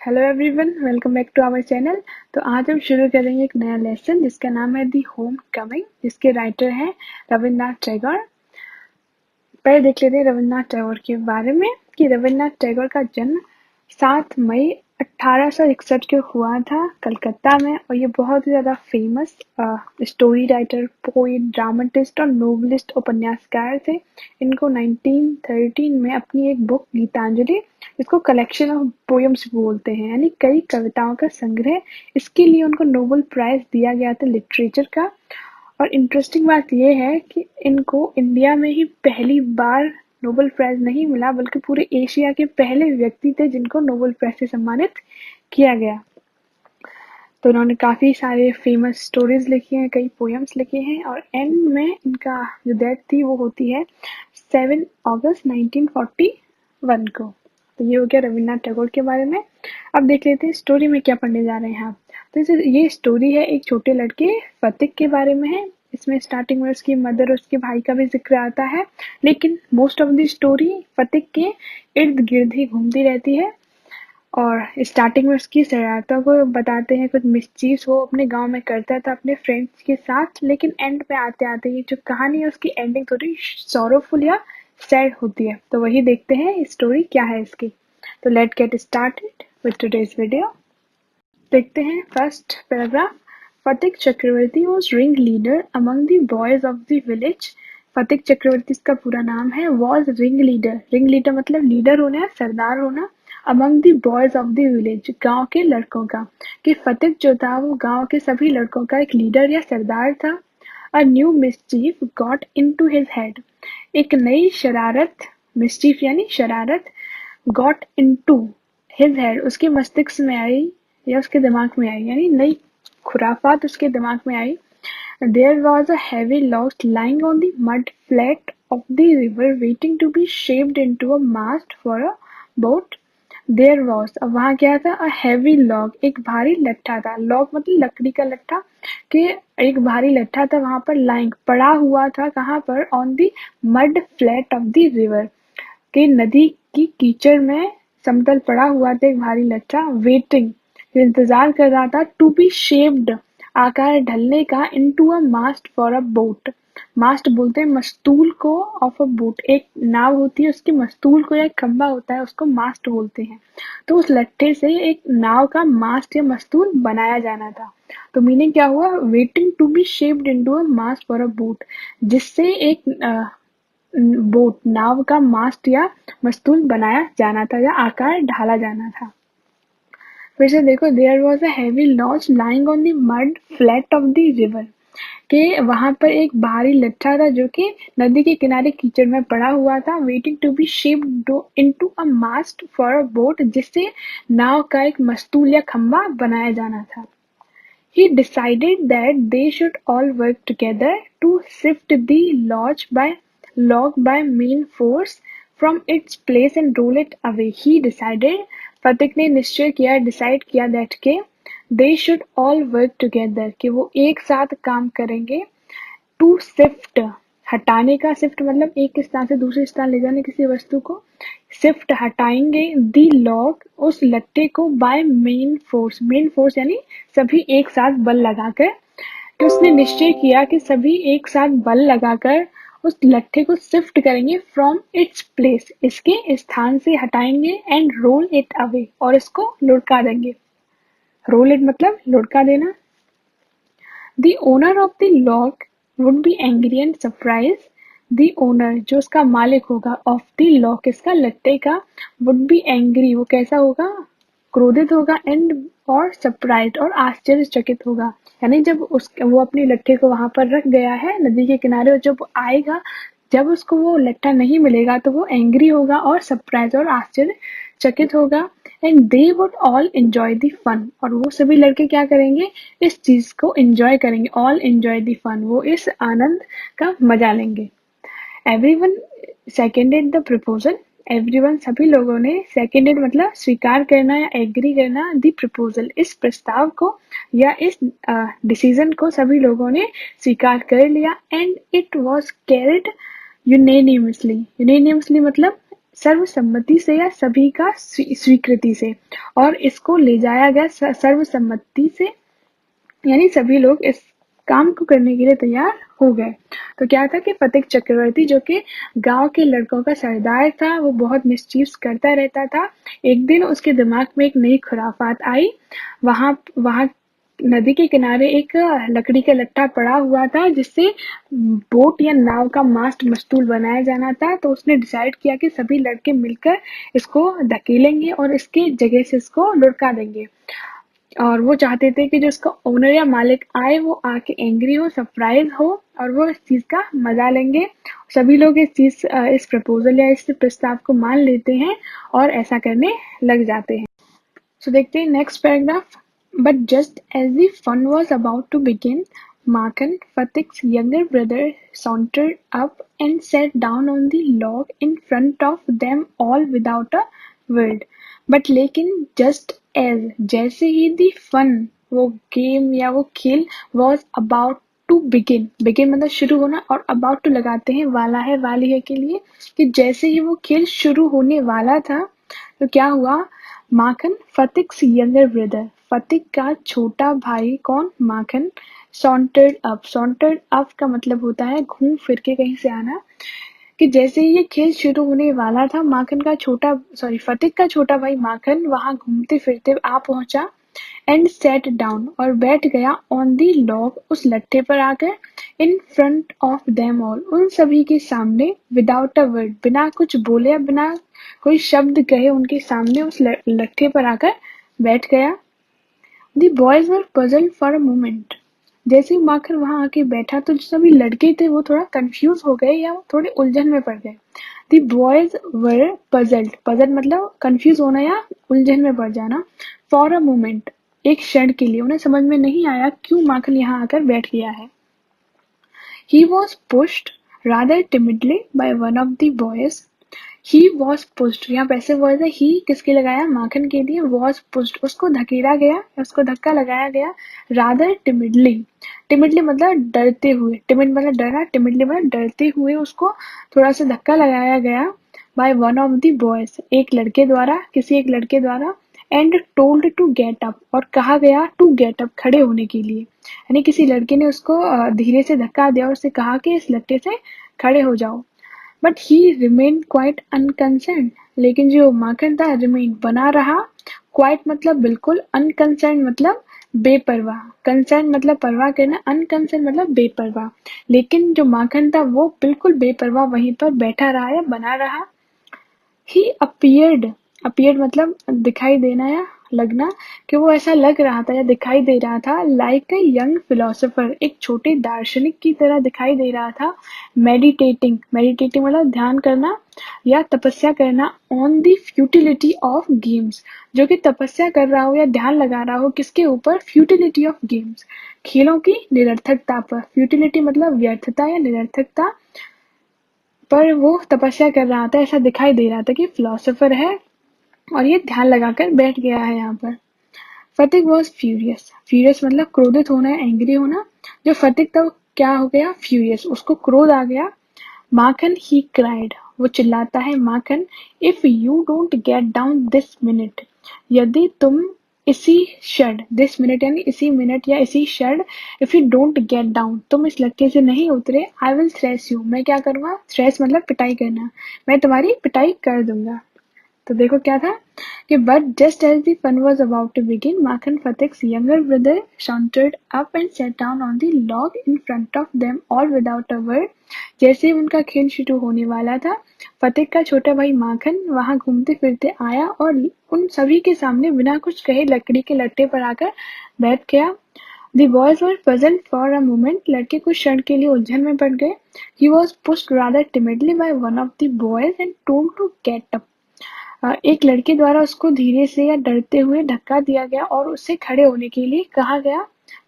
Hello everyone, welcome back to our channel. तो आज हम शुरू करेंगे एक नया लेसन जिसका नाम है दी होम कमिंग, जिसके राइटर हैं रविन्द्रनाथ टैगोर। पहले देख लेते हैं रविन्द्रनाथ टैगोर के बारे में कि रविन्द्रनाथ टैगोर का जन्म 7 मई 1861 को हुआ था कलकत्ता में, और ये बहुत ही ज़्यादा famous story writer, poet, dramatist और नोवेलिस्ट उपन्यासकार थे। इनको 1913 में अपनी एक बुक गीतांजलि, इसको कलेक्शन ऑफ पोएम्स बोलते हैं, यानी कई कविताओं का संग्रह, इसके लिए उनको नोबेल प्राइज दिया गया था लिटरेचर का। और इंटरेस्टिंग बात ये है कि इनको इंडिया में ही पहली बार नोबेल प्राइज नहीं मिला, बल्कि पूरे एशिया के पहले व्यक्ति थे जिनको नोबेल प्राइज से सम्मानित किया गया। तो इन्होंने काफ़ी सारे फेमस स्टोरीज लिखी हैं, कई पोएम्स लिखे हैं, और एंड में इनका जो डेथ थी वो होती है 7 अगस्त 1941 को। तो ये हो गया रविन्द्रनाथ टैगोर के बारे में। अब देख लेते हैं स्टोरी में क्या पढ़ने जा रहे हैं आप। तो ये स्टोरी है एक छोटे लड़के फतिक के बारे में है। इसमें स्टार्टिंग में उसकी मदर और उसके भाई का भी जिक्र आता है, लेकिन मोस्ट ऑफ द स्टोरी फतिक के इर्द गिर्द ही घूमती रहती है। और स्टार्टिंग में उसकी शरारतों को बताते हैं, कुछ मिस्चीव्स वो अपने गांव में करता था अपने फ्रेंड्स के साथ, लेकिन एंड पे आते आते ये जो कहानी है उसकी एंडिंग थोड़ी सॉरोफुल या सैड होती है। तो वही देखते हैं स्टोरी क्या है इसकी। तो let get started with today's video. देखते हैं first paragraph. Fatik Chakravarti was ring leader among the boys of the village. Fatik Chakravarti इसका पूरा नाम है। Was ring leader, ring leader मतलब लीडर होना, सरदार होना। Among the boys of the village, गांव के लड़कों का। कि फतिक जो था वो गांव के सभी लड़कों का एक लीडर या सरदार था। A new mischief got into his head, एक नई शरारत, मिस्चीफ यानी शरारत, गॉट इनटू हिज हेड उसके मस्तिष्क में आई या उसके दिमाग में आई, यानी नई खुराफात उसके दिमाग में आई। There was a heavy log lying on the mud flat of the river waiting to be shaped into a mast for a boat. There was, अब वहाँ क्या था, a heavy log, एक भारी लट्ठा था। log मतलब लकड़ी का लट्ठा, कि एक भारी लट्ठा था वहाँ पर lying, पड़ा हुआ था कहाँ पर, on the mud flat of the river, कि नदी की कीचड़ में समतल पड़ा हुआ था एक भारी लट्ठा। वेटिंग, इंतजार कर रहा था, टू बी शेप्ड, आकार ढलने का, into a mast for a boat. Mast बोलते हैं मस्तूल को, ऑफ अ बोट, एक नाव होती है उसकी मस्तूल को या एक खंबा होता है उसको मास्ट बोलते हैं। तो उस लट्ठे से एक नाव का मास्ट या मस्तूल बनाया जाना था। तो मीनिंग क्या हुआ, waiting to be shaped into a mast for a boat, जिससे एक बोट, नाव का मास्ट या मस्तूल बनाया जाना था या आकार ढाला जाना था। फिर से देखो, there was a heavy launch lying on the mud flat of the river, कि वहां पर एक भारी लट्ठा था जो कि नदी के किनारे कीचड़ में पड़ा हुआ था। Waiting to be shaped into a mast for a boat, जिससे नाव का एक मस्तूल या खंबा बनाया जाना था। He decided that they should all work together to shift the log by main force from its place and roll it away. He decided, फतिक ने निश्चय किया, डिसाइड किया that के they should all work together, कि वो एक साथ काम करेंगे। टू शिफ्ट, हटाने का, शिफ्ट मतलब एक स्थान से दूसरे स्थान ले जाने किसी वस्तु को। शिफ्ट हटाएंगे, दी लॉग उस लट्टे को, by main force, main force यानी सभी एक साथ बल लगाकर। कि उसने निश्चय किया कि सभी एक साथ बल लगाकर उस लट्ठे को शिफ्ट करेंगे फ्रॉम इट्स प्लेस, इसके स्थान से हटाएंगे, एंड रोल इट अवे और इसको लुढ़का देंगे। रोल इट मतलब लुढ़का देना। The owner of the log would be angry and surprised. The owner जो उसका मालिक होगा, of the log किसका, लट्टे का, would be angry वो कैसा होगा, क्रोधित होगा, and और सरप्राइज और आश्चर्यचकित होगा। यानी जब वो अपने लट्ठे को वहां पर रख गया है नदी के किनारे, और जब वो आएगा, जब उसको वो लट्ठा नहीं मिलेगा तो वो एंग्री होगा और सरप्राइज और आश्चर्यचकित होगा। And they would all enjoy the fun, और वो सभी लड़के क्या करेंगे, इस चीज को एंजॉय करेंगे। ऑल एंजॉय द फन, वो इस आनंद का मजा लेंगे। Everyone seconded the proposal, everyone सभी लोगों ने, सेकेंडेड मतलब स्वीकार करना या एग्री करना, द प्रपोजल इस प्रस्ताव को या इस डिसीजन को सभी लोगों ने स्वीकार कर लिया। एंड इट वाज कैरिड यूनेनिमसली, यूनेनिमसली मतलब सर्वसम्मति से या सभी का स्वीकृति से, और इसको ले जाया गया सर्वसम्मति से, यानी सभी लोग इस काम को करने के लिए तैयार हो गए। तो क्या था कि फतेह चक्रवर्ती, जो कि गांव के लड़कों का सरदार था, वो बहुत मिसचीव्स करता रहता था। एक दिन उसके दिमाग में एक नई खुराफात आई। वहां वहां नदी के किनारे एक लकड़ी का लट्ठा पड़ा हुआ था, जिससे बोट या नाव का मास्ट मस्तूल बनाया जाना था। तो उसने डिसाइड किया कि सभी लड़के मिलकर इसको धकेलेंगे और इसके जगह से इसको लुढ़का देंगे। और वो चाहते थे कि जो इसका ओनर या मालिक आए, वो आके एंग्री हो, सरप्राइज हो, और वो इस चीज का मजा लेंगे। सभी लोग इस प्रपोजल या इस प्रस्ताव को मान लेते हैं और ऐसा करने लग जाते हैं। So देखते हैं next paragraph. But just as the fun was about to begin, Makhan, Fateh's younger brother, sauntered up and sat down on the log in front of them all without a word. But लेकिन just as, जैसे ही the fun, वो game या वो खेल was about to begin, begin मतलब शुरू होना, और about to लगाते हैं वाला है वाली है के लिए, कि जैसे ही वो खेल शुरू होने वाला था, तो क्या हुआ? माखन, फतेह's यंगर ब्रदर, फतेह का छोटा भाई, कौन? माखन, सॉन्टर्ड अप का मतलब होता है घूम फिर के कहीं से आना, कि जैसे ही ये खेल शुरू होने वाला था, फतेह का छोटा भाई माखन वहां घूमते फिरते आ पहुंचा, एंड सेट डाउन, और बैठ गया, ऑन दी लॉग, उस लट्ठे पर आकर, in front of them all, उन सभी के सामने, विदाउट अ वर्ड, बिना कुछ बोले या बिना कोई शब्द कहे, उनके सामने उस लट्ठे पर आकर बैठ गया। The boys were puzzled for a moment, जैसे ही माखन वहां आके बैठा तो जो सभी लड़के थे वो थोड़ा कंफ्यूज हो गए या वो थोड़े उलझन में पड़ गए। द बॉयज वर पजल्ड मतलब कंफ्यूज होना या उलझन में पड़ जाना। फॉर अ मोमेंट, एक क्षण के लिए उन्हें समझ में नहीं आया क्यों माखन यहाँ आकर बैठ गया है। He was pushed rather timidly by one of the boys. He was pushed, यहाँ पैसिव वॉइस है। he किसके लगाया? माखन के लिए। was pushed, उसको धकेला गया, उसको धक्का लगाया गया। rather timidly मतलब डरते हुए, timid मतलब डरना, timidly मतलब डरते हुए उसको थोड़ा सा धक्का लगाया गया। by one of the boys, एक लड़के द्वारा, किसी एक लड़के द्वारा। And told to get up, और कहा गया टू गेट अप, खड़े होने के लिए, यानी किसी लड़के ने उसको धीरे से धक्का दिया और उससे कहा कि इस लट्ठे से खड़े हो जाओ। But he remain quite unconcern, लेकिन जो माखन था रिमेन बना रहा, क्वाइट मतलब बिल्कुल, अनकंसर्न मतलब बेपरवाह, कंसर्न मतलब परवाह करना, अनकंसर्न मतलब बेपरवाह। लेकिन जो माखन था वो बिल्कुल बेपरवाह वहीं पर बैठा रहा या बना रहा। ही अपीयर्ड मतलब दिखाई देना या लगना, कि वो ऐसा लग रहा था या दिखाई दे रहा था, लाइक अ यंग फिलोसोफर, एक छोटे दार्शनिक की तरह दिखाई दे रहा था। मेडिटेटिंग मतलब ध्यान करना या तपस्या करना, on the futility of games, जो कि तपस्या कर रहा हो या ध्यान लगा रहा हो किसके ऊपर? फ्यूटिलिटी ऑफ गेम्स, खेलों की निरर्थकता पर। फ्यूटिलिटी मतलब व्यर्थता या निरर्थकता पर वो तपस्या कर रहा था, ऐसा दिखाई दे रहा था कि फिलोसोफर है और ये ध्यान लगाकर बैठ गया है यहाँ पर। फतेह वॉज फ्यूरियस मतलब क्रोधित होना या एंग्री होना। जो फतेह था वो क्या हो गया? फ्यूरियस, उसको क्रोध आ गया। माखन, ही क्राइड, वो चिल्लाता है। Makhan, if you don't get down this minute, यदि तुम इसी क्षण, दिस मिनट यानी इसी मिनट या इसी क्षण, if you don't get down, तुम इस लड़के से नहीं उतरे, आई विल थ्रेस यू, मैं क्या करूंगा? थ्रेस मतलब पिटाई करना, मैं तुम्हारी पिटाई कर दूंगा। तो देखो क्या था कि but just as the fun was about to begin, Makhan, फतेह's younger brother, sauntered up and sat down on the log in front of them all without a word. जैसे ही उनका खेल शुरू होने वाला था, फतेह का छोटा भाई माखन वहां घूमते फिरते आया और उन सभी के सामने बिना कुछ कहे लकड़ी के लट्ठे पर आकर बैठ गया। The boys were puzzled for a moment. लड़के कुछ क्षण के लिए उलझन में पड़ गए। He was pushed rather timidly by one of the boys and told to get up. एक लड़के द्वारा उसको धीरे से या डरते हुए धक्का दिया गया और उससे खड़े होने के लिए कहा गया।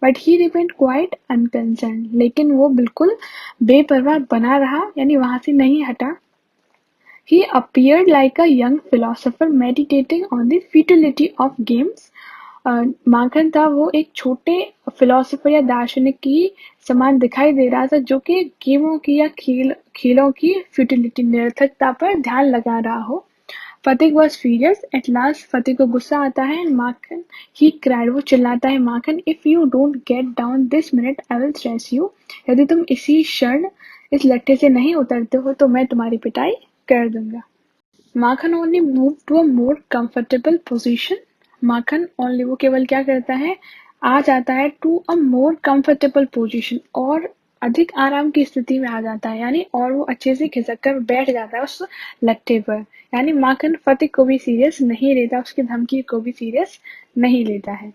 But he remained quite unconcern, लेकिन वो बिल्कुल बेपरवाह बना रहा, यानी वहां से नहीं हटा। He appeared like a young philosopher meditating on the futility of games, माखन था वो एक छोटे फिलोसोफर या दार्शनिक की समान दिखाई दे रहा था जो कि गेमों की या खेलों की फ्यूटिलिटी निरर्थकता पर ध्यान लगा रहा हो। फतिक वॉज फ्यूरियस एट लास्ट। फतिक को गुस्सा आता है एंड माखन ही क्राइड, वो चिल्लाता है Makhan, if you don't get down this minute I will thrash you. यदि तुम इसी क्षण इस लट्ठे से नहीं उतरते हो तो मैं तुम्हारी पिटाई कर दूंगा। Makhan only move to a more comfortable position. Makhan only, वो केवल क्या करता है, आ जाता है to a more comfortable position, और अधिक आराम की स्थिति में आ जाता है, यानी और वो अच्छे से खिसक कर बैठ जाता है उस लट्ठे पर। यानी माखन फतिक को भी सीरियस नहीं लेता, उसकी धमकी को भी सीरियस नहीं लेता है।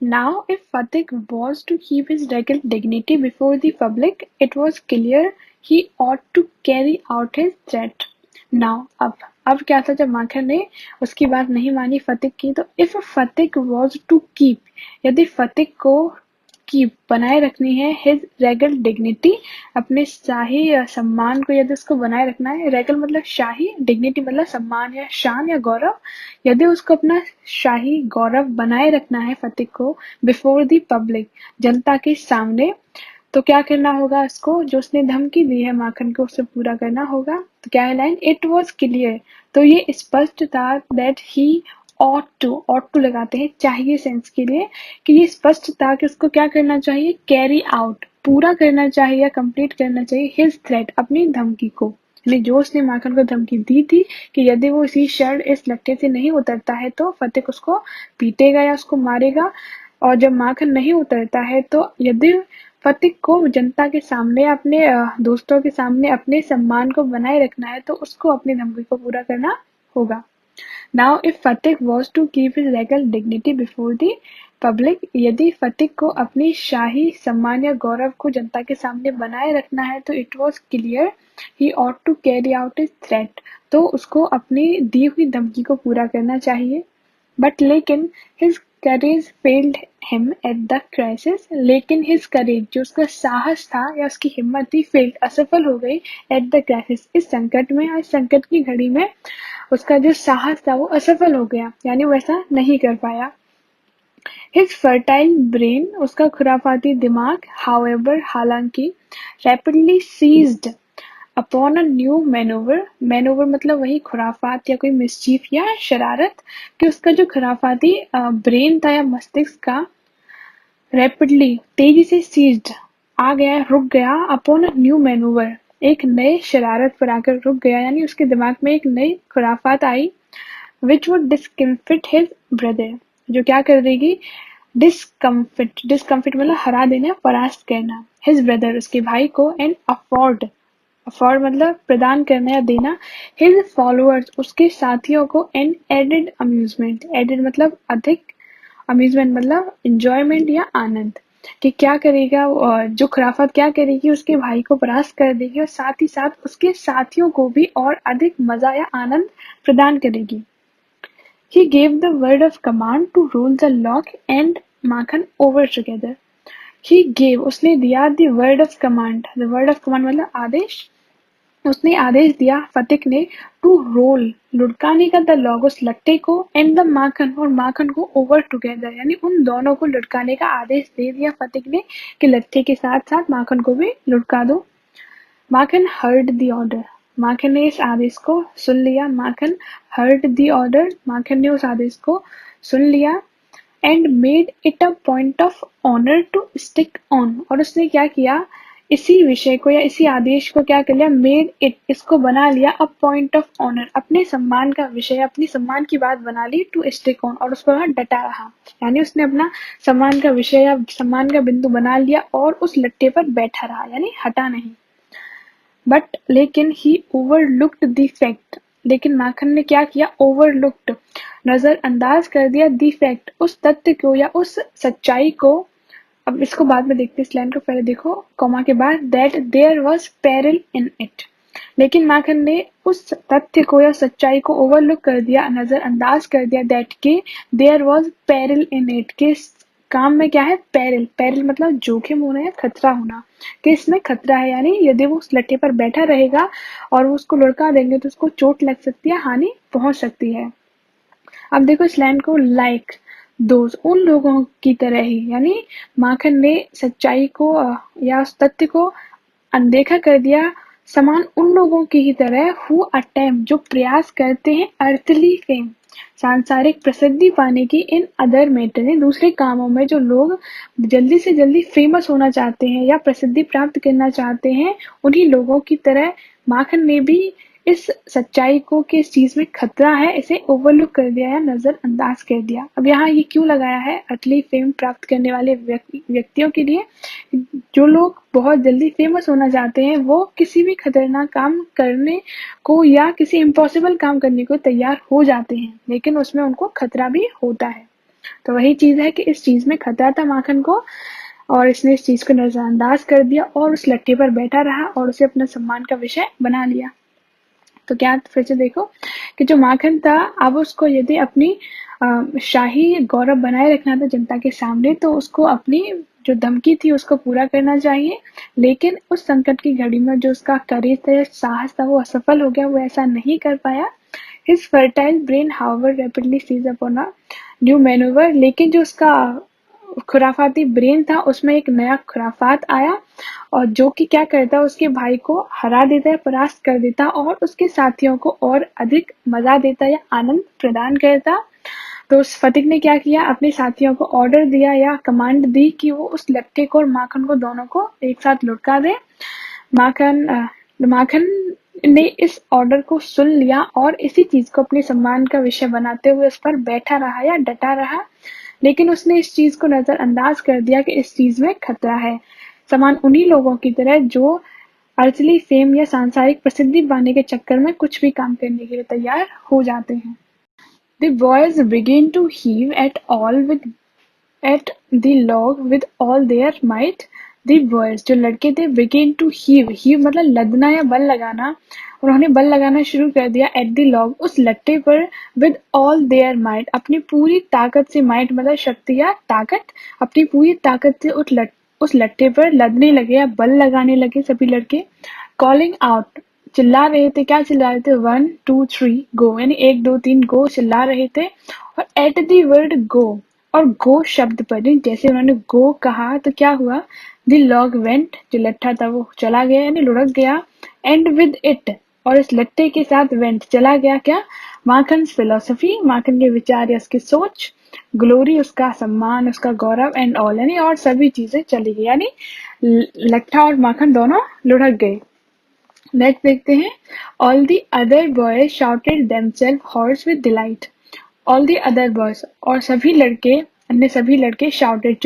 Now, if Fatik was to keep his regal dignity before the public, it was clear he ought to carry out his threat. Now, अब क्या था, जब माखन ने उसकी बात नहीं मानी फतिक की, तो if Fatik was to keep, यदि फतिक को की बनाए रखनी है हिज रेगल डिग्निटी, अपने शाही सम्मान को यदि उसको बनाए रखना है, रेगल मतलब शाही, डिग्निटी मतलब सम्मान या शान या गौरव, यदि उसको अपना शाही गौरव बनाए रखना है फतिक को बिफोर द पब्लिक, जनता के सामने, तो क्या करना होगा, उसको जो उसने धमकी दी है माखन को उसे पूरा करना होगा। तो क्या है लाइन, इट वॉज क्लियर, तो ये स्पष्ट था, दैट ही ought to लगाते हैं चाहिए सेंस के लिए, कि ये स्पष्ट था कि उसको क्या करना चाहिए, कैरी आउट, पूरा करना चाहिए या कंप्लीट करना चाहिए, हिज थ्रेट, अपनी धमकी को, यानी जो उसने माखन को धमकी दी थी कि यदि वो इसी क्षण इस लट्ठे से नहीं उतरता है तो फतिक उसको पीटेगा या उसको मारेगा। और जब माखन नहीं उतरता है तो यदि फतिक को जनता के सामने, अपने दोस्तों के सामने अपने सम्मान को बनाए रखना है तो उसको अपनी धमकी को पूरा करना होगा। Now, if Fatik was to keep his regal dignity before the public, यदि फतिक को अपनी शाही सम्मान या गौरव को जनता के सामने बनाए रखना है तो it was clear he ought to carry out his threat, तो उसको अपनी दी हुई धमकी को पूरा करना चाहिए। बट लेकिन his courage failed him at the crisis, लेकिन his courage, जो उसका साहस था या उसकी हिम्मत थी, failed, असफल हो गई at the crisis, इस संकट में, इस संकट की घड़ी में उसका जो साहस था वो असफल हो गया, यानी वो ऐसा नहीं कर पाया। His fertile brain, उसका खुराफाती दिमाग, however, हालांकि, rapidly seized upon a new maneuver, maneuver मतलब वही खुराफात या कोई मिसचीफ या शरारत, कि उसका जो खुराफाती ब्रेन था या मस्तिष्क का, रैपिडली, तेजी से सीज्ड, आ गया, रुक गया, अपॉन अ न्यू मैनूवर, एक नए शरारत पर आकर रुक गया, यानी उसके दिमाग में एक नई खुराफात आई, which would discomfit his brother, जो क्या कर देगी, डिस्कम्फिट, डिस्कम्फिट मतलब हरा देना, परास्त करना, हिज ब्रदर, उसके भाई को, एंड अफोर्ड, अफोर्ड मतलब प्रदान करना या देना, हिज फॉलोअर्स, उसके साथियों को, एन एडेड अम्यूजमेंट, एडेड मतलब अधिक, अम्यूजमेंट मतलब इंजॉयमेंट या आनंद, कि क्या करेगा, जो खुराफात क्या करेगी, उसके भाई को परास्त कर देगी और साथ ही साथ उसके साथियों को भी और अधिक मजा या आनंद प्रदान करेगी। He gave the word of command to roll the lock and Makhan over together. He gave, उसने दिया, the word of command, the word of command मतलब आदेश, उसने आदेश दिया फतिक ने, टू रोल, लुढ़काने का, द लॉग, उस लट्टे को, एंड द माखन, और माखन को, ओवर टुगेदर, यानी उन दोनों को लुढ़काने का आदेश दे दिया फतिक ने कि लट्टे के साथ साथ माखन को भी लुढ़का दो। Makhan heard the order, Makhan ने इस आदेश को सुन लिया, Makhan heard the order, Makhan ने उस आदेश को सुन लिया, and made it a point of honour to stick on, और उसने क्या किया, इसी विषय को या इसी आदेश को क्या कर लिया, मेड इट, इसको बना लिया, अ पॉइंट ऑफ ऑनर, अपने सम्मान का विषय, अपनी सम्मान की बात बना ली, टू स्टिक ऑन, और उस पर डटा रहा, यानी उसने अपना सम्मान का विषय या सम्मान का बिंदु बना लिया और उस लट्टे पर बैठा रहा, यानी हटा नहीं। बट लेकिन ही ओवरलुक्ड द फैक्ट, लेकिन माखन ने क्या किया, ओवरलुक्ड, नजरअंदाज कर दिया, द फैक्ट, उस तथ्य को या उस सच्चाई को, अब इसको बाद में देखते, इस लाइन को पहले देखो कॉमा के बाद, that there was peril in it, लेकिन माखन ने उस तथ्य को या सच्चाई को ओवरलुक कर दिया, नजरअंदाज कर दिया, दैट के there was peril in it, के काम में क्या है, पेरिल, पेरिल मतलब जोखिम होना या खतरा होना, कि इसमें खतरा है, यानी यदि वो उस लट्ठे पर बैठा रहेगा और वो उसको लुढ़का देंगे तो उसको चोट लग सकती है, हानि पहुंच सकती है। अब देखो इस लाइन को, लाइक, दोस्त उन लोगों की तरह ही, यानी माखन ने सच्चाई को या उस तथ्य को अनदेखा कर दिया, समान उन लोगों की ही तरह हु अटेम्प्ट जो प्रयास करते हैं अर्थली फेम सांसारिक प्रसिद्धि पाने की इन अदर मैटर दूसरे कामों में, जो लोग जल्दी से जल्दी फेमस होना चाहते हैं या प्रसिद्धि प्राप्त करना चाहते हैं, उन्हीं लोगों की तरह माखन ने भी इस सच्चाई को कि इस चीज में खतरा है इसे ओवरलुक कर दिया या नजरअंदाज कर दिया। अब यहाँ ये क्यों लगाया है अटली फेम प्राप्त करने वाले व्यक्तियों के लिए, जो लोग बहुत जल्दी फेमस होना चाहते हैं वो किसी भी खतरनाक काम करने को या किसी इम्पॉसिबल काम करने को तैयार हो जाते हैं, लेकिन उसमें उनको खतरा भी होता है। तो वही चीज है कि इस चीज में खतरा था माखन को, और इसने इस चीज को नजरअंदाज कर दिया और उस लट्ठे पर बैठा रहा और उसे अपना सम्मान का विषय बना लिया। तो क्या फिर से देखो कि जो माखन था, अब उसको यदि अपनी शाही गौरव बनाए रखना था जनता के सामने, तो उसको अपनी जो धमकी थी उसको पूरा करना चाहिए, लेकिन उस संकट की घड़ी में जो उसका करेज था या साहस था वो असफल हो गया, वो ऐसा नहीं कर पाया। His fertile brain, however, rapidly seized upon a new maneuver, लेकिन जो उसका खुराफाती ब्रेन था उसमें एक नया खुराफात आया, और जो कि क्या करता, उसके भाई को हरा देता है, परास्त कर देता और उसके साथियों को और अधिक मजा देता या आनंद प्रदान करता। तो उस फतिक ने क्या किया, अपने साथियों को ऑर्डर दिया या कमांड दी कि वो उस लट्ठे को और माखन को दोनों को एक साथ लुढ़का दे। माखन ने इस ऑर्डर को सुन लिया और इसी चीज को अपने सम्मान का विषय बनाते हुए उस पर बैठा रहा या डटा रहा, लेकिन उसने इस चीज को नजरअंदाज कर दिया कि इस चीज में खतरा है, समान उन्हीं लोगों की तरह जो अर्थली फेम या सांसारिक प्रसिद्धि पाने के चक्कर में कुछ भी काम करने के लिए तैयार हो जाते हैं। The boys began to heave at the log with all their might. The boys जो लड़के थे began to heave मतलब लदना या बल लगाना, उन्होंने बल लगाना शुरू कर दिया at the log उस लट्टे पर with all their might अपनी पूरी ताकत से, might मतलब शक्ति या ताकत, अपनी पूरी ताकत से उस लट्टे पर लदने लगे या बल लगाने लगे सभी लड़के। कॉलिंग आउट चिल्ला रहे थे, क्या चिल्ला रहे थे, 1 2 3 गो यानी 1 2 3 गो चिल्ला रहे थे। और एट द वर्ड गो और गो शब्द पर जैसे उन्होंने गो कहा तो क्या हुआ, द लॉग वेंट जो लट्ठा था वो चला गया यानी लुढ़क गया, एंड विद इट और इस लट्टे के साथ वेंट चला गया क्या, माखन फिलोसफी माखन के विचार या उसकी सोच, ग्लोरी उसका सम्मान उसका गौरव, एंड ऑल यानी और सभी चीजें चली गई, यानी लट्ठा और माखन दोनों लुढ़क गए। नेक्स्ट देखते हैं, all the other boys shouted themself hoarse with delight. All the other boys और सभी लड़के, अन्य सभी लड़के शाउटेड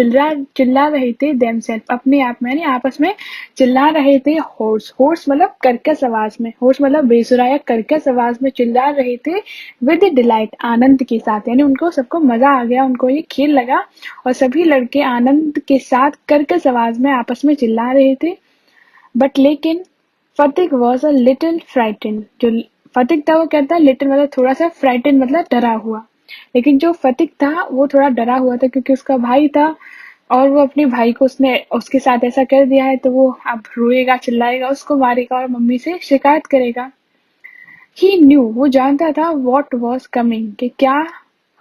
चिल्ला रहे थे, देमसेल्फ अपने आप में यानी आपस में चिल्ला रहे थे, हॉर्स हॉर्स मतलब कर्कश आवाज में, हॉर्स मतलब बेसुरा या कर्कश आवाज में चिल्ला रहे थे, विद डिलाइट आनंद के साथ, यानी उनको सबको मजा आ गया, उनको ये खेल लगा और सभी लड़के आनंद के साथ कर्कश आवाज में आपस में चिल्ला रहे थे। बट लेकिन फतिक वॉज अ लिटिल फ्राइटेंड जो फतिक था वो क्या था, लिटिल मतलब थोड़ा सा, फ्राइटेंड मतलब डरा हुआ, लेकिन जो फतिक था वो थोड़ा डरा हुआ था क्योंकि उसका भाई था और वो अपने भाई को उसने उसके साथ ऐसा कर दिया है, तो वो अब रोएगा चिल्लाएगा उसको मारेगा और मम्मी से शिकायत करेगा। ही न्यू वो जानता था वॉट वॉज कमिंग कि क्या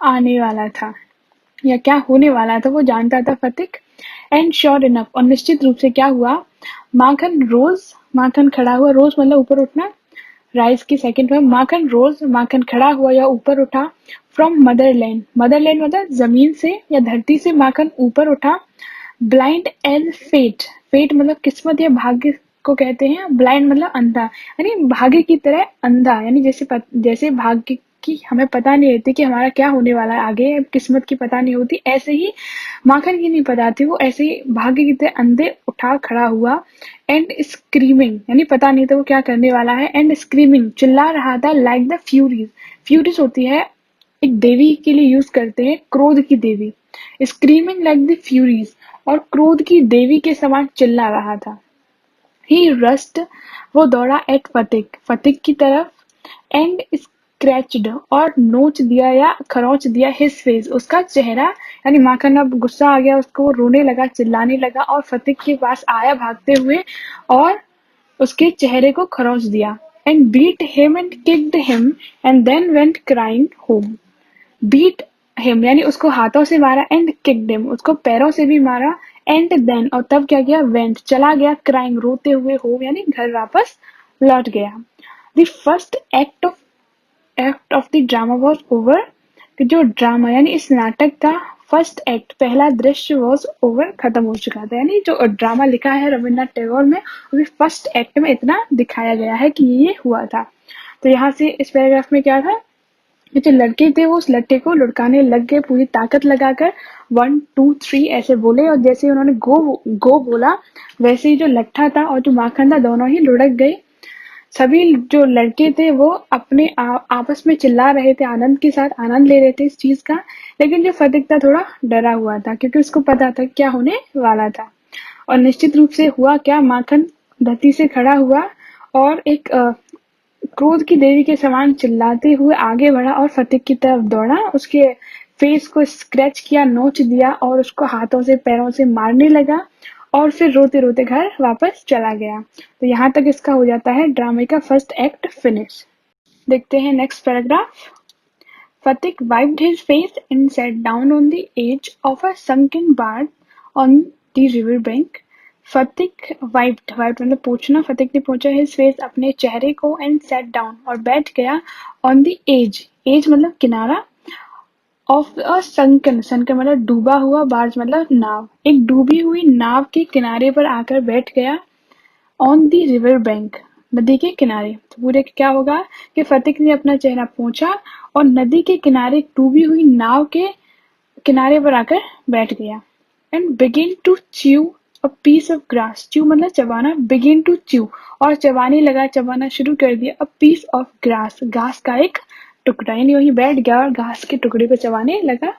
आने वाला था या क्या होने वाला था, वो जानता था फतिक। एंड श्योर इनफ और निश्चित रूप से क्या हुआ, माखन रोज माखन खड़ा हुआ, रोज मतलब ऊपर उठना, राइज की सेकंड फॉर्म, माखन रोज माखन खड़ा हुआ या ऊपर उठा, फ्रॉम मदरलैंड मदरलैंड मतलब जमीन से या धरती से माखन ऊपर उठा, ब्लाइंड एज फेट फेट मतलब किस्मत या भाग्य को कहते हैं, ब्लाइंड मतलब अंधा यानी भाग्य की तरह अंधा, यानी जैसे भाग्य की हमें पता नहीं रहती कि हमारा क्या होने वाला है आगे, किस्मत की पता नहीं होती, ऐसे ही माखन की नहीं पता थी, वो ऐसे ही भाग्य की तरह अंधे उठा खड़ा हुआ। एंड स्क्रीमिंग यानी पता नहीं था वो क्या करने वाला है, एंड स्क्रीमिंग चिल्ला रहा था, लाइक द फ्यूरीज फ्यूरीज होती है एक देवी के लिए यूज करते हैं, क्रोध की देवी, स्क्रीमिंग लाइक द फ्यूरीज और क्रोध की देवी के समान चिल्ला रहा था। ही रस्ट वो दौड़ा एट फतिक फतिक की तरफ, एंड स्क्रैच्ड और नोच दिया या खरोंच दिया हिज फेस उसका चेहरा, यानी माखन अब गुस्सा आ गया उसको, वो रोने लगा चिल्लाने लगा और फतिक के पास आया भागते हुए और उसके चेहरे को खरोंच दिया, and beat him and kicked him and then went crying home. Beat him यानी उसको हाथों से मारा, एंड किक्ड हिम उसको पैरों से भी मारा, एंड देन और तब क्या किया, वेंट चला गया, क्राइंग रोते हुए, होम यानी घर वापस लौट गया। The first act of the drama was over, कि जो ड्रामा यानी इस नाटक का फर्स्ट एक्ट पहला दृश्य वॉज ओवर खत्म हो चुका था, यानी जो ड्रामा लिखा है रविन्द्रनाथ टैगोर में वो फर्स्ट एक्ट में इतना दिखाया गया है कि ये हुआ था। तो यहाँ से इस पैराग्राफ में क्या था, ये जो लड़के थे वो उस लट्ठे को लुढ़काने लग गए पूरी ताकत लगाकर, 1 2 3 ऐसे बोले, और जैसे ही उन्होंने गो गो बोला वैसे ही जो लट्ठा था और जो माखन था दोनों ही लुढ़क गए। सभी जो लड़के थे वो अपने आपस में चिल्ला रहे थे, आनंद के साथ आनंद ले रहे थे इस चीज का, लेकिन जो फतिक था थोड़ा डरा हुआ था क्योंकि उसको पता था क्या होने वाला था। और निश्चित रूप से हुआ क्या, माखन धरती से खड़ा हुआ और एक क्रोध की देवी के समान चिल्लाते हुए आगे बढ़ा और फतिक की तरफ दौड़ा, उसके फेस को स्क्रैच किया, नोच दिया और उसको हाथों से पैरों से मारने लगा और फिर रोते रोते घर वापस चला गया। तो यहाँ तक इसका हो जाता है ड्रामे का फर्स्ट एक्ट फिनिश। देखते हैं next paragraph. Fatik wiped his face and sat down on the edge of a sunken barge on the river bank. Fatik wiped मतलब पोंछना, फतिक ने पोंछा his face अपने चेहरे को and sat down और बैठ गया on the edge मतलब किनारा, of a sunken मतलब डूबा हुआ, barge मतलब नाव, एक डूबी हुई नाव के किनारे पर आकर बैठ गया, ऑन दी रिवर बैंक नदी के किनारे। तो पूरे क्या होगा कि फतिक ने अपना चेहरा पोंछा और नदी के किनारे डूबी हुई नाव के किनारे पर आकर बैठ गया, and begin to chew a piece of grass, chew मतलब चबाना, बिगिन टू च्यू और चबाने लगा, चबाना शुरू कर दिया, अ पीस ऑफ ग्रास घास का एक टुकड़ा, यानी वहीं बैठ गया और घास के टुकड़े को चबाने लगा।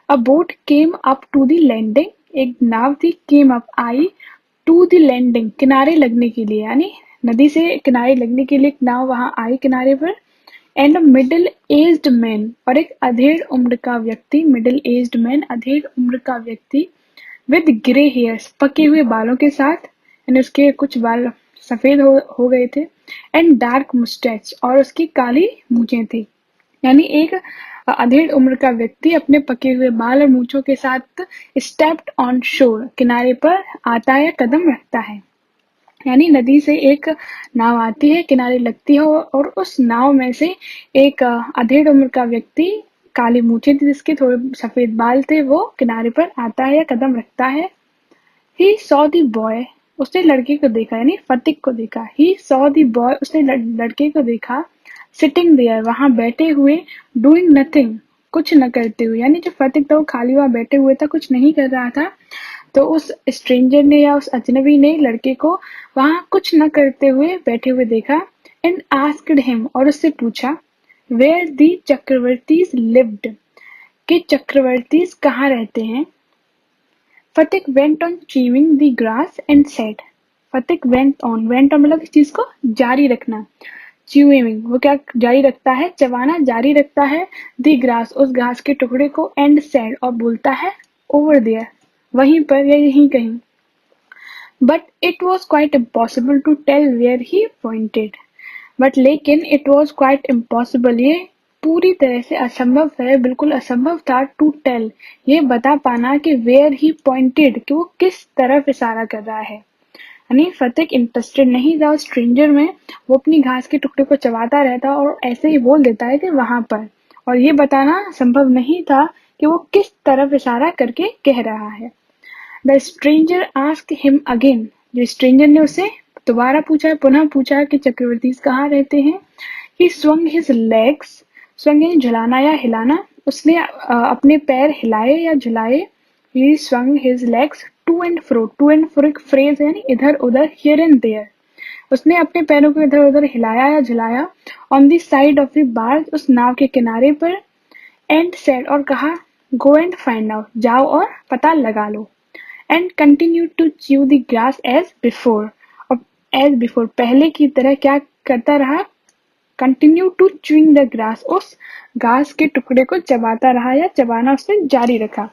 A boat came up to the landing, एक नाव थी, केम अप आई, टू द लैंडिंग किनारे लगने के लिए, यानी नदी से किनारे लगने के लिए एक नाव वहां आई किनारे पर, एंड मिडिल एज्ड मैन और एक अधेड़ उम्र का व्यक्ति, मिडिल एज्ड मैन अधेड़ उम्र का व्यक्ति, विद ग्रे हेयर्स पके हुए बालों के साथ, यानी उसके कुछ बाल सफेद हो गए थे, एंड डार्क मुस्टैच और उसकी काली मूछें थी, यानी एक अधेड़ उम्र का व्यक्ति अपने पके हुए बाल और मूछों के साथ स्टेप्ड ऑन शोर किनारे पर आता है, कदम रखता है, यानी नदी से एक नाव आती है, किनारे लगती है और उस नाव में से एक अधेड़ उम्र का व्यक्ति, काली मूछें थी जिसके थोड़े सफेद बाल थे, वो किनारे पर आता है या कदम रखता है। ही सॉ द बॉय, उसने लड़के को देखा, यानी फतिक को देखा, ही सॉ द बॉय उसने लड़के को देखा, सिटिंग देयर वहां बैठे हुए, डूइंग नथिंग कुछ न करते हुए, यानी जो फतिक था वो खाली वहां बैठे हुए था, कुछ नहीं कर रहा था। तो उस स्ट्रेंजर ने या उस अजनबी ने लड़के को वहां कुछ न करते हुए बैठे हुए देखा, एंड आस्क्ड हिम और उससे पूछा, वेयर दी चक्रवर्तीज लिव्ड, कि चक्रवर्तीज कहाँ रहते हैं। Fatik went on chewing the grass and said, Fatik went on मतलब इस चीज को जारी रखना, च्यूइंग वो क्या जारी रखता है, चबाना जारी रखता है, द ग्रास उस घास के टुकड़े को, एंड सैड और बोलता है, ओवर देयर वहीं पर या यहीं कहीं, but it was quite impossible to tell where he pointed, but लेकिन इट वॉज क्वाइट इम्पॉसिबल ये पूरी तरह से असंभव है, बिल्कुल असंभव था, टू टेल ये बता पाना कि वेयर ही पॉइंटेड कि वो किस तरफ इशारा कर रहा है, यानी फतिक इंटरेस्टेड नहीं था उस स्ट्रेंजर में, वो अपनी घास के टुकड़े को चबाता रहता और ऐसे ही बोल देता है कि वहां पर, और ये बताना संभव नहीं था कि वो किस तरफ इशारा करके कह रहा है। The stranger asked him again, जो स्ट्रेंजर ने उसे दोबारा पूछा, पुनः पूछा कि चक्रवर्ती कहाँ रहते हैं। ही swung his legs, swung यानी झुलाना या हिलाना, उसने अपने पैर हिलाए या झुलाए, he swung his legs to and fro एक फ्रेज है, यानी इधर उधर, here and there, उसने अपने पैरों को इधर उधर हिलाया या झुलाया, on the side of the barge उस नाव के किनारे पर, एंड सेड और कहा, गो एंड फाइंड आउट जाओ और पता लगा लो, and continue to chew the grass as before, और एज बिफोर पहले की तरह क्या करता रहा, continue to chewing the grass उस घास के टुकड़े को चबाता रहा या चबाना उसने जारी रखा।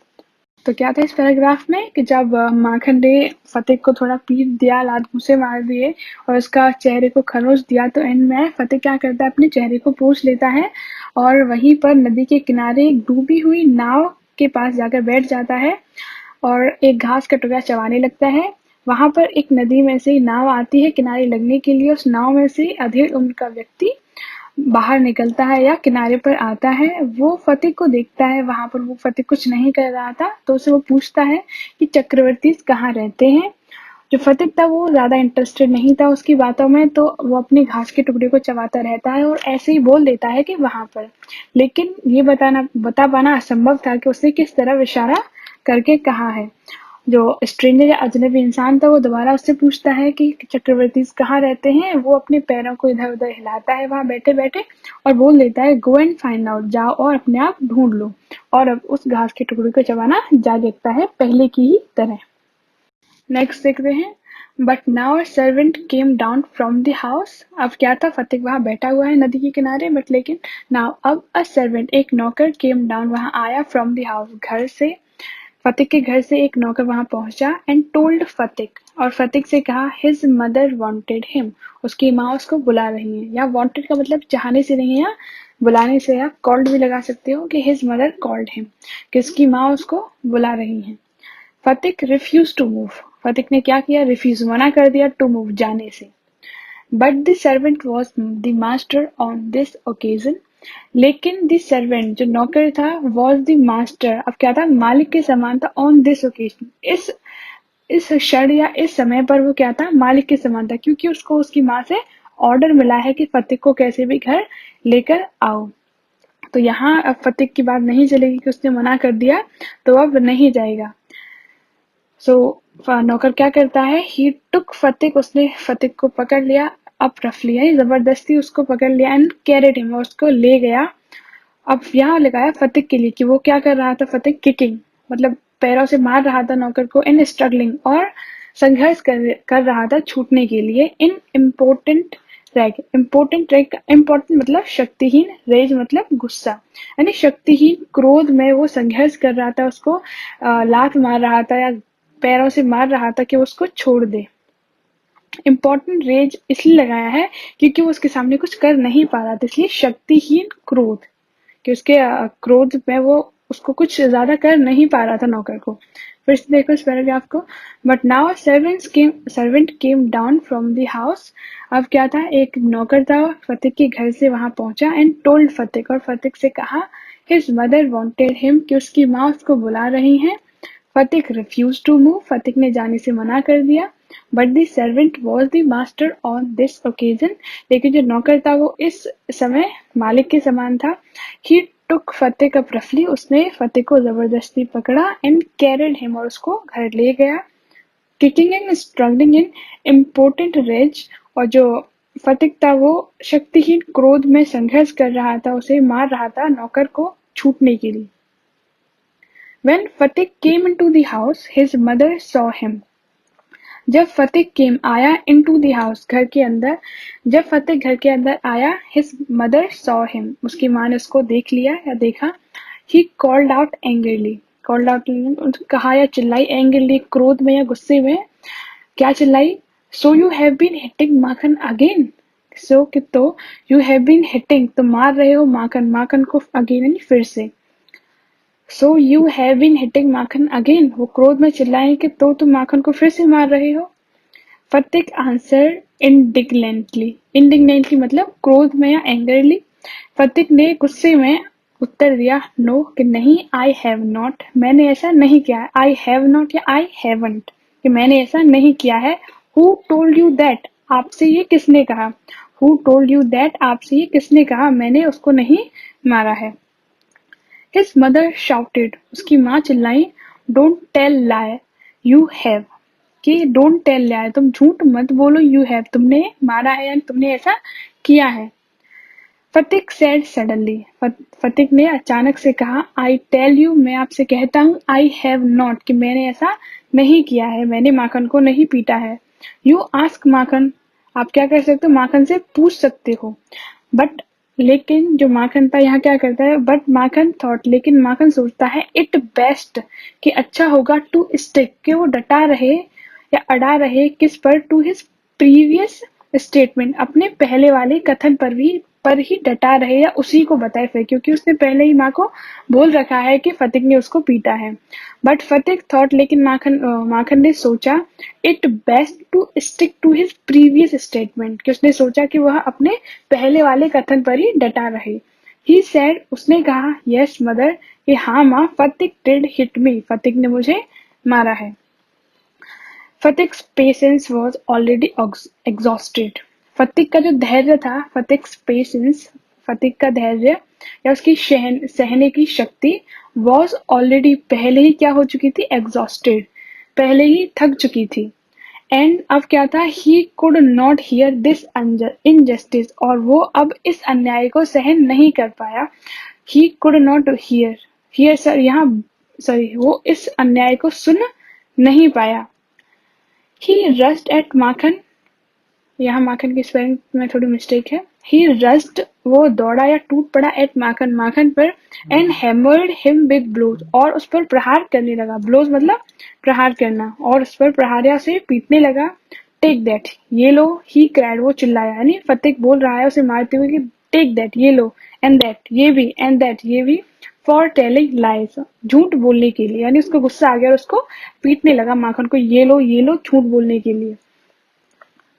तो क्या था इस पैराग्राफ में कि जब माखन ने फतेह को थोड़ा पीट दिया, लात घूंसे मार दिए और उसका चेहरे को खरोच दिया, तो एंड में फतेह क्या करता है, अपने चेहरे को पोंछ लेता है और वहीं पर नदी के किनारे एक डूबी हुई नाव के पास जाकर बैठ जाता है और एक घास का टुकड़ा चबाने लगता है। वहां पर एक नदी में से नाव आती है किनारे लगने के लिए। उस नाव में से अधेड़ उम्र का व्यक्ति बाहर निकलता है या किनारे पर आता है। वो फतेह को देखता है, वहां पर वो फतेह कुछ नहीं कर रहा था, तो उसे वो पूछता है कि चक्रवर्ती कहाँ रहते हैं। जो फतेह था वो ज्यादा इंटरेस्टेड नहीं था उसकी बातों में, तो वो अपने घास के टुकड़े को चबाता रहता है और ऐसे ही बोल देता है कि वहां पर। लेकिन ये बता पाना असंभव था कि उसने किस तरफ इशारा करके कहा है। जो स्ट्रेंजर या अजनबी इंसान था वो दोबारा उससे पूछता है कि चक्रवर्ती कहाँ रहते हैं। वो अपने पैरों को इधर उधर हिलाता है वहां बैठे बैठे और बोल देता है, गो एंड फाइंड आउट, जाओ और अपने आप ढूंढ लो। और अब उस घास के टुकड़े को चबाना जारी रखता है पहले की ही तरह। नेक्स्ट देखते हैं, but now a servant came down from the house. अब क्या था, फतेह वहां बैठा हुआ है नदी के किनारे, बट लेकिन नाउ अब अ सर्वेंट एक नौकर केम डाउन वहां आया फ्रॉम द हाउस घर से। फतेह के घर से एक नौकर वहां पहुंचा एंड टोल्ड फतेह और फतेह से कहा, हिज मदर वांटेड हिम, उसकी माँ उसको बुला रही है। या वांटेड का मतलब चाहने से नहीं है, या बुलाने से आप कॉल्ड भी लगा सकते हो कि हिज मदर कॉल्ड हिम, कि उसकी माँ उसको बुला रही है। फतेह रिफ्यूज टू मूव, फतेह ने क्या किया, रिफ्यूज मना कर दिया, टू मूव जाने से। But the servant was the master on this occasion, लेकिन द सर्वेंट जो नौकर था वॉज द मास्टर, अब क्या था, मालिक के समान था, ऑन दिस ओकेजन, इस क्षण या इस समय पर वो क्या था, मालिक के समान था, क्योंकि उसको उसकी माँ से ऑर्डर मिला है कि फतेह को कैसे भी घर लेकर आओ। तो यहाँ अब फतेह की बात नहीं चलेगी कि उसने मना कर दिया तो अब नहीं जाएगा। सो नौकर क्या करता है, ही टुक फतेह, उसने फतेह को पकड़ लिया, अब रफ लिया, जबरदस्ती उसको पकड़ लिया एंड कैरिड हिम, उसको ले गया। अब यहाँ लगाया फतेह के लिए कि वो क्या कर रहा था, फतेह किकिंग मतलब पैरों से मार रहा था नौकर को, इन स्ट्रगलिंग और संघर्ष कर रहा था छूटने के लिए, इन इम्पोर्टेंट रैग, इम्पोर्टेंट मतलब शक्तिहीन, रेज मतलब गुस्सा, यानी शक्तिहीन क्रोध में वो संघर्ष कर रहा था, उसको लात मार रहा था या पैरों से मार रहा था कि उसको छोड़ दे। इम्पोर्टेंट रेज इसलिए लगाया है क्योंकि वो उसके सामने कुछ कर नहीं पा रहा था, इसलिए शक्तिहीन क्रोध, कि उसके क्रोध में वो उसको कुछ ज्यादा कर नहीं पा रहा था नौकर को। फिर से देखो इस पैराग्राफ को, but now servant came down from the house. अब क्या था, एक नौकर था फतेह के घर से वहां पहुंचा एंड टोल्ड फतेह, और फतेह से कहा, हिज मदर वांटेड हिम, कि उसकी माँ उसको बुला रही हैं। फतेह रिफ्यूज टू मूव, फतेह ने जाने से मना कर दिया। But the servant was the master on this occasion, लेकिन जो नौकर था वो इस समय मालिक के समान था। ही टुक फतेह अप रफली, उसने फतेह को जबरदस्ती पकड़ा एंड कैरिड हिम, और उसको घर ले गया। Kicking and struggling in important rage, और जो फतेह था वो शक्तिहीन क्रोध में संघर्ष कर रहा था, उसे मार रहा था नौकर को छूटने के लिए। When Fateh came into the house, his mother saw him. जब फतेह केम आया into the house, घर के अंदर, जब फतेह घर के अंदर आया, his mother saw him, उसकी माँ ने उसको देख लिया या देखा। he called out angrily, called out कहा या चिल्लाई, angrily क्रोध में या गुस्से में। क्या चिल्लाई, so you have been hitting Makhan again, so कि तो you have been hitting, तो मार रहे हो माखन को again यानी फिर से। So you have been hitting Makhan again, वो क्रोध में चिल्लाए कि तो तुम माखन को फिर से मार रहे हो। फतेह आंसर इंडिग्नेंटली मतलब क्रोध में या एंग्रली। फतेह ने गुस्से में उत्तर दिया, नो, कि नहीं, आई हैव नॉट, मैंने ऐसा नहीं किया। आई हैव नॉट या आई हैवंट, कि मैंने ऐसा नहीं किया है। हु टोल्ड यू दैट, आपसे ये किसने कहा। हु टोल्ड यू दैट, आपसे ये किसने कहा, मैंने उसको नहीं मारा है। His mother shouted, उसकी माँ चिल्लाई, Don't tell lie, you have, कि Don't tell lie, तुम झूठ मत बोलो, you have, तुमने मारा है या तुमने ऐसा किया है। फतेह said suddenly, फतेह ने अचानक से कहा, I tell you, मैं आपसे कहता हूँ, I have not, कि मैंने ऐसा नहीं किया है, मैंने माखन को नहीं पीटा है। You ask माखन, आप क्या कर सकते हो, माखन से पूछ सकते हो। बट लेकिन जो माखन था यहाँ क्या करता है, बट माखन थॉट, लेकिन माखन सोचता है इट बेस्ट कि अच्छा होगा टू स्टिक, कि वो डटा रहे या अड़ा रहे किस पर, टू हिज प्रीवियस स्टेटमेंट, अपने पहले वाले कथन पर ही डटा रहे या उसी को बताए फिर, क्योंकि उसने पहले ही माँ को बोल रखा है कि फतिक ने उसको पीटा है। बट फतिक थॉट, लेकिन माखन ने सोचा it best to stick to his previous statement, कि उसने सोचा कि वह अपने पहले वाले कथन पर ही डटा रहे। ही सेड, उसने कहा, यस मदर, कि हाँ माँ, फतिक डिड हिट मी, फतिक ने मुझे मारा है। फतिक's पेशेंस वॉज ऑलरेडी एग्जॉस्टेड, फतिक का जो धैर्य था, फतिक's पेशेंस, फतिक का धैर्य या उसकी सहने की शक्ति, वॉज ऑलरेडी, पहले ही क्या हो चुकी थी, एग्जॉस्टेड, पहले ही थक चुकी थी। एंड अब क्या था, he could not here this injustice, और वो अब इस अन्याय को सहन नहीं कर पाया। He could not here, here sir यहाँ, सॉरी, वो इस अन्याय को सुन नहीं पाया। ही रस्ट एट माखन, यहाँ माखन की स्पेलिंग में थोड़ी मिस्टेक है। ही रस्ट, वो दौड़ा या टूट पड़ा, एट माखन, माखन पर, and hammered him with blows, और उस पर प्रहार करने लगा, ब्लोज मतलब प्रहार करना, और उस पर प्रहार से पीटने लगा। टेक दैट, ये लो, ही क्राइड, वो चिल्लाया, यानी फतिक बोल रहा है उसे मारते हुए कि टेक दैट, ये लो, एंड दैट, ये भी, एंड दैट, ये भी, फॉर टेलिंग लाइज, झूठ बोलने के लिए, यानी उसको गुस्सा आ गया और उसको पीटने लगा माखन को, ये लो, झूठ बोलने के लिए।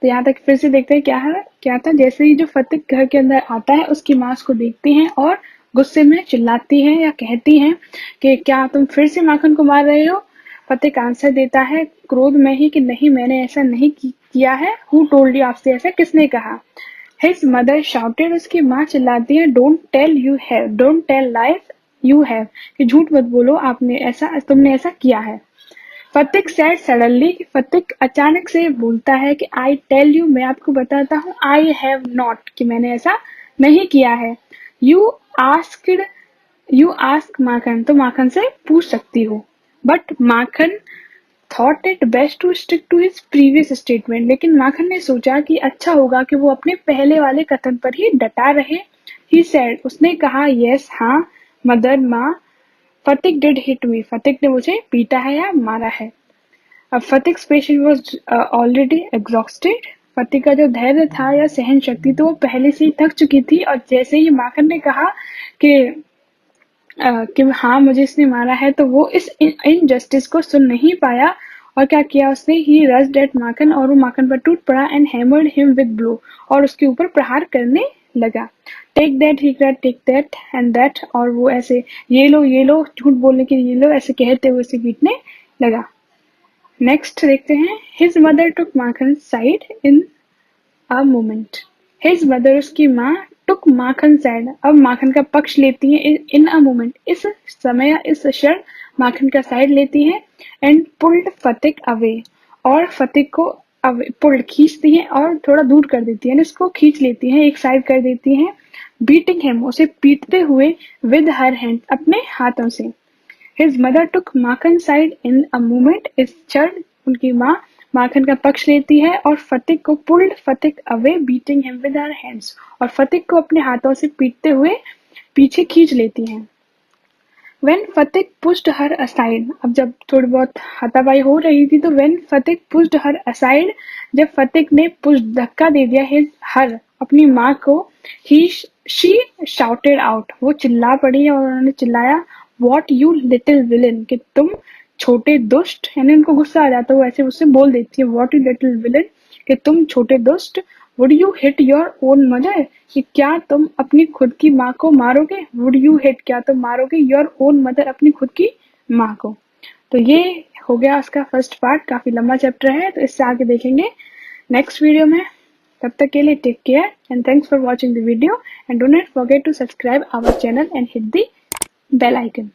तो यहाँ तक फिर से देखते हैं क्या था। जैसे ही जो फतिक घर के अंदर आता है, उसकी माँ उसको देखती हैं और गुस्से में चिल्लाती हैं या कहती हैं कि क्या तुम फिर से माखन को मार रहे हो। फतिक आंसर देता है क्रोध में ही कि नहीं, मैंने ऐसा नहीं किया है। हु टोल्ड यू, आपसे ऐसा किसने कहा। हिज मदर शाउटेड, उसकी माँ चिल्लाती है, don't tell lies you have, कि झूठ मत बोलो, तुमने ऐसा किया है। फतिक सेड सडनली, फतिक अचानक से बोलता है कि आई टेल यू, मैं आपको बताता हूँ, आई हैव नॉट, कि मैंने ऐसा नहीं किया है। You asked you ask Makhan, तो माखन से पूछ सकती हो। But Makhan thought it best to stick to his previous statement, लेकिन माखन ने सोचा कि अच्छा होगा कि वो अपने पहले वाले कथन पर ही डटा रहे। ही सेड, उसने कहा, यस हाँ मदर, माँ, फतिक डिड हिट मी, फतिक ने मुझे पीटा है या मारा है। अब फतिक पेशेंट वॉज ऑलरेडी एग्जॉस्टेड, फतिक का जो धैर्य था या सहन शक्ति, तो वो पहले से ही थक चुकी थी। और जैसे ही माखन ने कहा कि हाँ मुझे इसने मारा है, तो वो इस इनजस्टिस को सुन नहीं पाया, और क्या किया उसने, ही रस्ड एट माखन, और वो माखन पर टूट पड़ा, and hammered him with blow, और उसके ऊपर प्रहार करने लगा। Take that, he cried, take that and that, और वो ऐसे ये लो, झूठ बोलने के ये लो, ऐसे कहते हुए उसे पीटने लगा। नेक्स्ट देखते हैं, his mother took Makhan side in a moment. His mother, उसकी माँ, टुक माखन साइड, अब माखन का पक्ष लेती है, इन अ मोमेंट, इस समय, इस क्षण माखन का साइड लेती है। एंड पुल्ड फतिक अवे, और फतिक को पुल्ड खींचती है और थोड़ा दूर कर देती है, इसको खींच लेती है, एक साइड कर देती है। बीटिंग हिम, उसे पीटते हुए, विद हर हैंड, अपने हाथों से। His mother took Makhan side in a moment, इस क्षण उनकी माँ माखन का पक्ष लेती है और फतिक को, pulled Fatik away beating him with her hands, और फतिक को अपने हाथों से पीटते हुए पीछे खींच लेती हैं। व्हेन फतिक पुश्ड हर असाइड, अब जब थोड़ी बहुत हाथापाई हो रही थी, तो व्हेन फतिक पुश्ड हर असाइड, जब फतिक ने पुश, धक्का दे दिया हर, अपनी माँ को, ही शी शाउटेड आउट, वो चिल्ला पड़ी और उन्होंने चिल्लाया, व्हाट यू लिटिल विलन, कि तुम छोटे दुष्ट, यानी उनको गुस्सा आ जाता है, वो ऐसे उससे बोल देती है, व्हाट यू लिटिल विलन, कि तुम छोटे दुष्ट। Would you hit your own mother, कि क्या तुम अपनी खुद की माँ को मारोगे। वुड यू हिट, क्या तुम मारोगे, योर ओन मदर, अपनी खुद की माँ को। तो ये हो गया उसका फर्स्ट पार्ट, काफी लंबा चैप्टर है, तो इससे आगे देखेंगे नेक्स्ट वीडियो में। तब तक के लिए take care and thanks for watching the video, and do not forget to subscribe our channel and hit the bell icon.